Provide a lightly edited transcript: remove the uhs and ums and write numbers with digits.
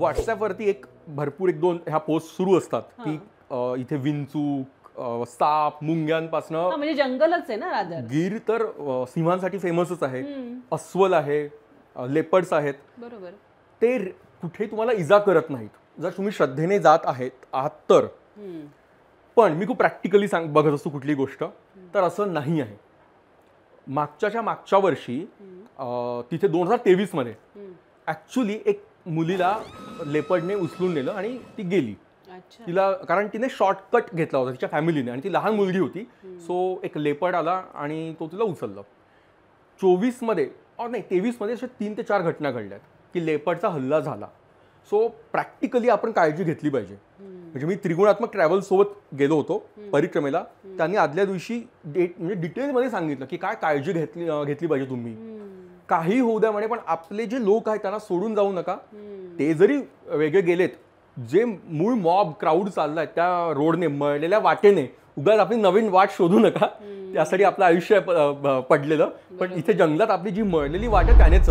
व्हॉट्सॲपवरती भरपूर एक दोन ह्या पोस्ट सुरू असतात की इथे विंचूक, साप, मुंग्यांपासनं, म्हणजे जंगलच आहे ना रादर. गीर तर सिंहांसाठी फेमसच आहे, अस्वल आहे, लेपर्ड्स आहेत. बरोबर. ते कुठे तुम्हाला इजा करत नाहीत जर तुम्ही श्रद्धेने जात आहात तर. पण मी खूप प्रॅक्टिकली बघत असतो कुठली गोष्ट, तर असं नाही आहे. मागच्या वर्षी तिथे 2023 मध्ये ऍक्च्युली एक मुलीला लेपर्डने उचलून नेलं आणि ती गेली. तिला कारण तिने शॉर्टकट घेतला होता तिच्या फॅमिलीने आणि ती लहान मुलगी होती. सो एक लेपर्ड आला आणि तो तिला उचललं. 23 मध्ये नाही 23 मध्ये अशा 3 ते 4 घटना घडल्यात की लेपर्डचा हल्ला झाला. सो प्रॅक्टिकली आपण काळजी घेतली पाहिजे. म्हणजे मी त्रिगुणात्मक ट्रॅव्हल सोबत गेलो होतो परिक्रमेला. त्यांनी आदल्या दिवशी म्हणजे डिटेलमध्ये सांगितलं की काय काळजी घेतली पाहिजे तुम्ही. काही होऊ द्या म्हणे, पण आपले जे लोक आहेत त्यांना सोडून जाऊ नका. ते जरी वेगळे गेलेत, जे मूळ मॉब क्राऊड चाललाय त्या रोडने, मळलेल्या वाटेने, उगाच आपली नवीन वाट शोधू नका. त्यासाठी आपलं आयुष्य पडलेलं. पण इथे जंगलात आपली जी मळलेली वाट आहे त्यानेच